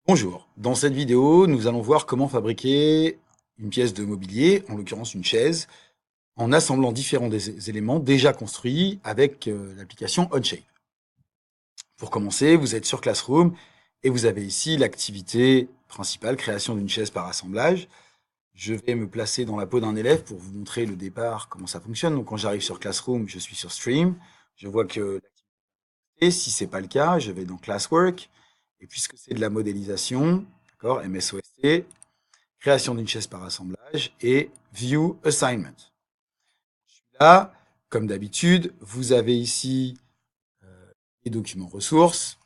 Bonjour, dans cette vidéo, nous allons voir comment fabriquer une pièce de mobilier, en l'occurrence une chaise, en assemblant différents des éléments déjà construits avec l'application Onshape. Pour commencer, vous êtes sur Classroom et vous avez ici l'activité principale, création d'une chaise par assemblage. Je vais me placer dans la peau d'un élève pour vous montrer le départ, comment ça fonctionne. Donc quand j'arrive sur Classroom, je suis sur Stream, je vois que l'activité, si ce n'est pas le cas, je vais dans Classwork, et puisque c'est de la modélisation, d'accord, MSOST, création d'une chaise par assemblage et View Assignment. Là, comme d'habitude, vous avez ici les documents ressources.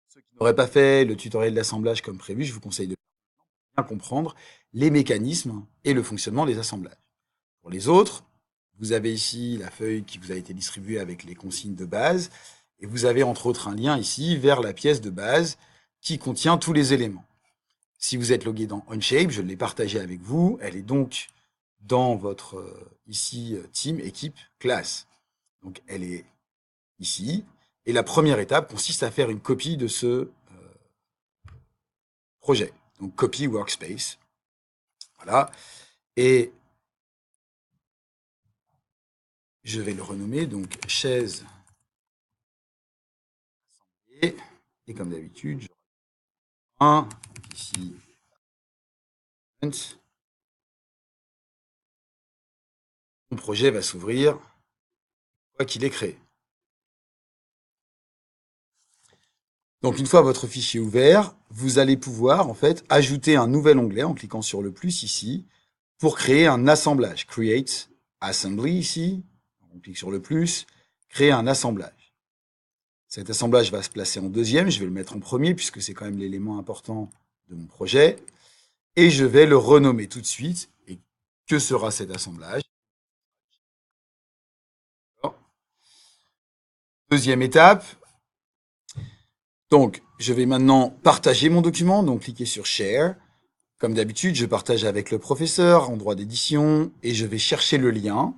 Ceux qui n'auraient pas fait le tutoriel d'assemblage comme prévu, je vous conseille de bien comprendre les mécanismes et le fonctionnement des assemblages. Pour les autres, vous avez ici la feuille qui vous a été distribuée avec les consignes de base et vous avez entre autres un lien ici vers la pièce de base qui contient tous les éléments. Si vous êtes logué dans Onshape, je l'ai partagé avec vous, elle est donc dans votre ici team, équipe, classe. Donc elle est ici. Et la première étape consiste à faire une copie de ce projet. Donc copy workspace. Voilà. Et je vais le renommer donc chaise. Et comme d'habitude, je un ici. Mon projet va s'ouvrir une fois qu'il est créé. Donc une fois votre fichier ouvert, vous allez pouvoir en fait ajouter un nouvel onglet en cliquant sur le plus ici pour créer un assemblage. Create Assembly ici, on clique sur le plus, créer un assemblage. Cet assemblage va se placer en deuxième, je vais le mettre en premier puisque c'est quand même l'élément important de mon projet. Et je vais le renommer tout de suite. Et que sera cet assemblage? Deuxième étape. Donc, je vais maintenant partager mon document. Donc, cliquez sur Share. Comme d'habitude, je partage avec le professeur en droit d'édition et je vais chercher le lien.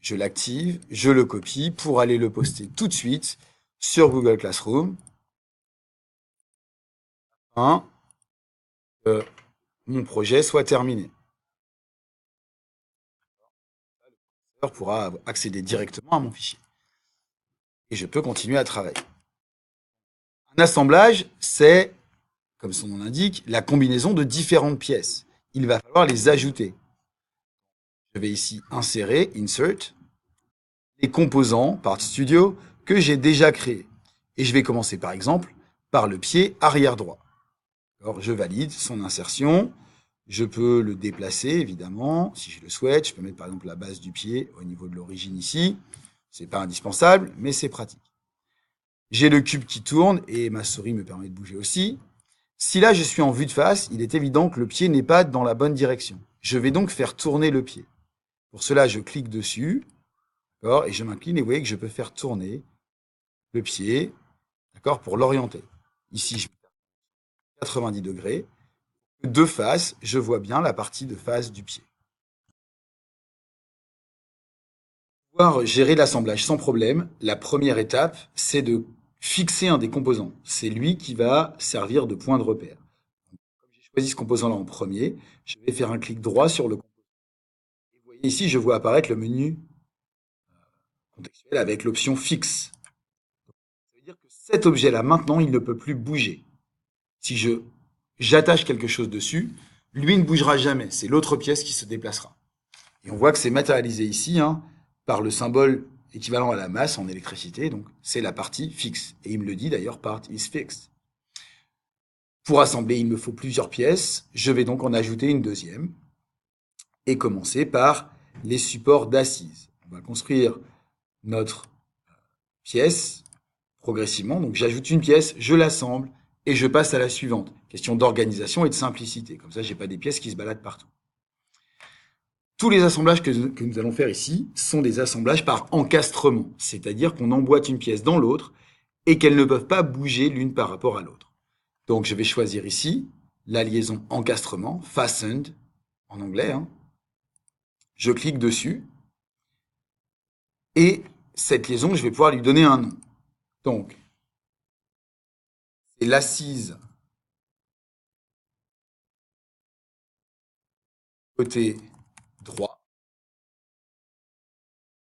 Je l'active, je le copie pour aller le poster tout de suite sur Google Classroom. Afin que mon projet soit terminé. Le professeur pourra accéder directement à mon fichier. Et je peux continuer à travailler. Un assemblage, c'est, comme son nom l'indique, la combinaison de différentes pièces. Il va falloir les ajouter. Je vais ici insérer, insert, les composants, Part Studio, que j'ai déjà créés. Et je vais commencer par exemple par le pied arrière droit. Alors, je valide son insertion. Je peux le déplacer, évidemment, si je le souhaite. Je peux mettre par exemple la base du pied au niveau de l'origine ici. Ce n'est pas indispensable, mais c'est pratique. J'ai le cube qui tourne et ma souris me permet de bouger aussi. Si là je suis en vue de face, il est évident que le pied n'est pas dans la bonne direction. Je vais donc faire tourner le pied. Pour cela, je clique dessus, et je m'incline et vous voyez que je peux faire tourner le pied, pour l'orienter. Ici, je mets 90 degrés. De face, je vois bien la partie de face du pied. Pour pouvoir gérer l'assemblage sans problème, la première étape, c'est de fixer un des composants. C'est lui qui va servir de point de repère. Comme j'ai choisi ce composant-là en premier, je vais faire un clic droit sur le composant. Et vous voyez ici, je vois apparaître le menu contextuel avec l'option fixe. Ça veut dire que cet objet-là, maintenant, il ne peut plus bouger. Si j'attache quelque chose dessus, lui ne bougera jamais. C'est l'autre pièce qui se déplacera. Et on voit que c'est matérialisé ici par le symbole équivalent à la masse en électricité. Donc, c'est la partie fixe. Et il me le dit d'ailleurs, part is fixed. Pour assembler, il me faut plusieurs pièces. Je vais donc en ajouter une deuxième et commencer par les supports d'assises. On va construire notre pièce progressivement. Donc, j'ajoute une pièce, je l'assemble et je passe à la suivante. Question d'organisation et de simplicité. Comme ça, je n'ai pas des pièces qui se baladent partout. Tous les assemblages que nous allons faire ici sont des assemblages par encastrement, c'est-à-dire qu'on emboîte une pièce dans l'autre et qu'elles ne peuvent pas bouger l'une par rapport à l'autre. Donc je vais choisir ici la liaison encastrement, fastened en anglais. Je clique dessus et cette liaison, je vais pouvoir lui donner un nom. Donc, c'est l'assise côté droit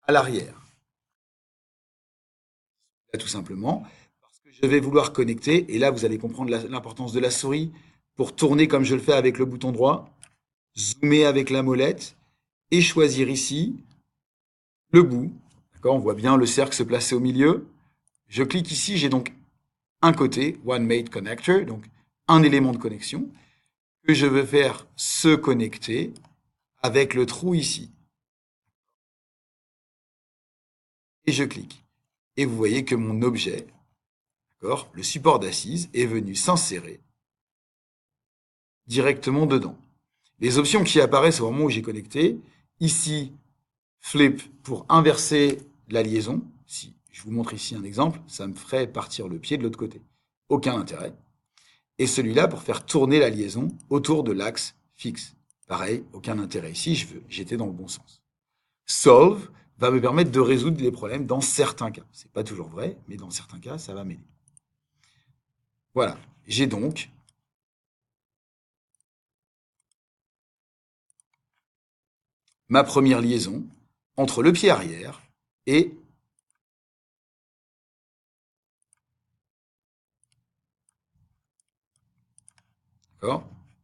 à l'arrière. Là, tout simplement, parce que je vais vouloir connecter, et là, vous allez comprendre l'importance de la souris pour tourner comme je le fais avec le bouton droit, zoomer avec la molette, et choisir ici le bout. D'accord, on voit bien le cercle se placer au milieu. Je clique ici, j'ai donc un côté, One Made Connector, donc un élément de connexion, que je veux faire se connecter avec le trou ici. Et je clique. Et vous voyez que mon objet, d'accord, le support d'assise, est venu s'insérer directement dedans. Les options qui apparaissent au moment où j'ai connecté, ici, flip pour inverser la liaison. Si je vous montre ici un exemple, ça me ferait partir le pied de l'autre côté. Aucun intérêt. Et celui-là pour faire tourner la liaison autour de l'axe fixe. Pareil, aucun intérêt ici, j'étais dans le bon sens. Solve va me permettre de résoudre les problèmes dans certains cas. C'est pas toujours vrai, mais dans certains cas, ça va m'aider. Voilà, j'ai donc ma première liaison entre le pied arrière et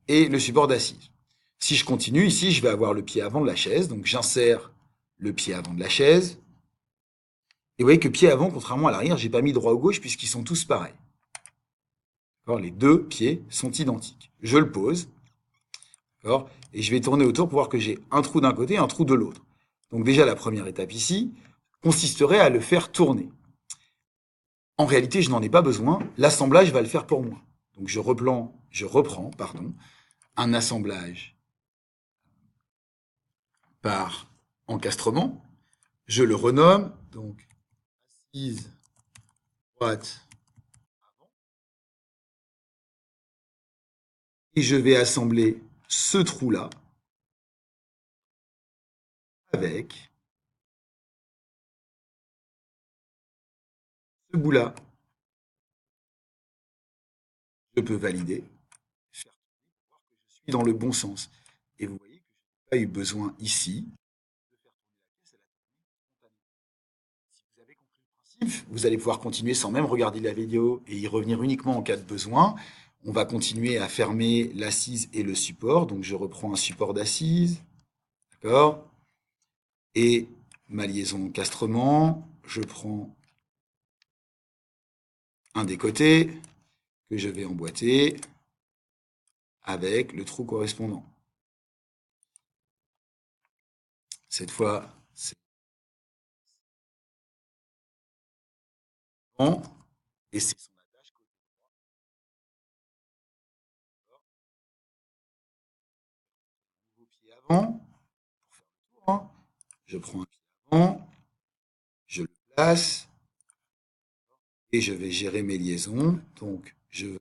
et le support d'assise. Si je continue, ici, je vais avoir le pied avant de la chaise, donc j'insère le pied avant de la chaise. Et vous voyez que pied avant, contrairement à l'arrière, j'ai pas mis droit ou gauche puisqu'ils sont tous pareils. Les deux pieds sont identiques. Je le pose, et je vais tourner autour pour voir que j'ai un trou d'un côté et un trou de l'autre. Donc déjà, la première étape ici consisterait à le faire tourner. En réalité, je n'en ai pas besoin. L'assemblage va le faire pour moi. Donc je reprends, un assemblage par encastrement. Je le renomme, donc assise droite, et je vais assembler ce trou-là avec ce bout-là. Je peux valider, faire voir que je suis dans le bon sens. Et vous voyez que je n'ai pas eu besoin ici de faire tourner la pièce, elle a tourné spontanément. Si vous avez compris le principe, vous allez pouvoir continuer sans même regarder la vidéo et y revenir uniquement en cas de besoin. On va continuer à fermer l'assise et le support. Donc je reprends un support d'assise, d'accord? Et ma liaison encastrement, je prends un des côtés que je vais emboîter avec le trou correspondant. Cette fois, c'est bon. Et c'est son attache côté droit. Nouveau pied avant, pour faire le tour, hein. Je prends un pied avant, je le place, et je vais gérer mes liaisons. Donc, je vais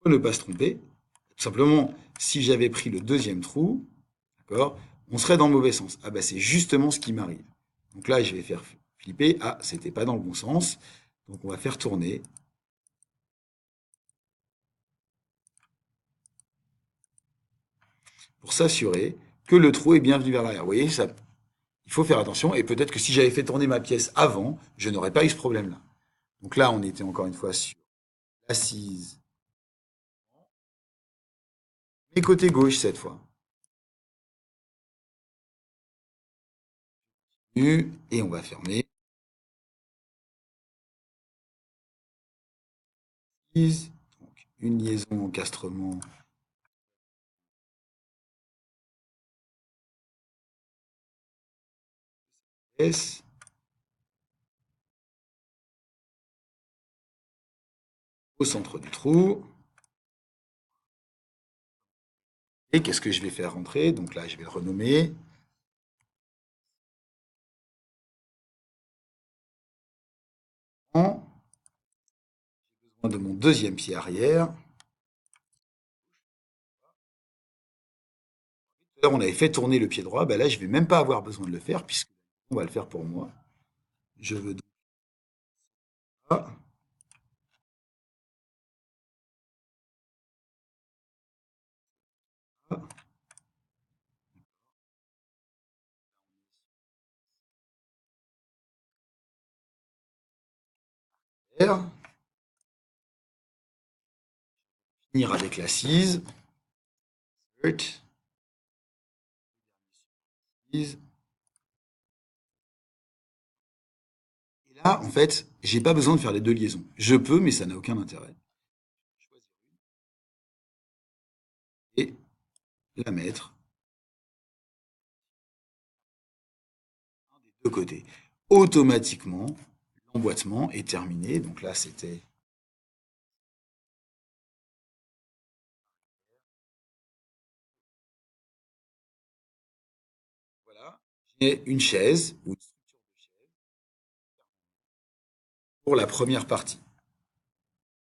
ne pas se tromper. Tout simplement, si j'avais pris le deuxième trou, d'accord, on serait dans le mauvais sens. Ah bah c'est justement ce qui m'arrive. Donc là, je vais faire flipper. Ah, c'était pas dans le bon sens. Donc on va faire tourner. Pour s'assurer que le trou est bien venu vers l'arrière. Vous voyez, ça, il faut faire attention. Et peut-être que si j'avais fait tourner ma pièce avant, je n'aurais pas eu ce problème-là. Donc là, on était encore une fois sur l'assise. Mais côté gauche cette fois. Et on va fermer. Donc, une liaison encastrement. S. Au centre du trou. Et qu'est-ce que je vais faire rentrer? Donc là, je vais le renommer. En besoin de mon deuxième pied arrière. D'ailleurs, on avait fait tourner le pied droit, bah là, je vais même pas avoir besoin de le faire puisque on va le faire pour moi. Je veux donc ça, faire, finir avec la cise, insert, cise. Et là, en fait, j'ai pas besoin de faire les deux liaisons. Je peux, mais ça n'a aucun intérêt. Choisir et la mettre des deux côtés. Automatiquement, l'emboîtement est terminé. Donc là, c'était voilà, j'ai une chaise ou une structure de chaise pour la première partie.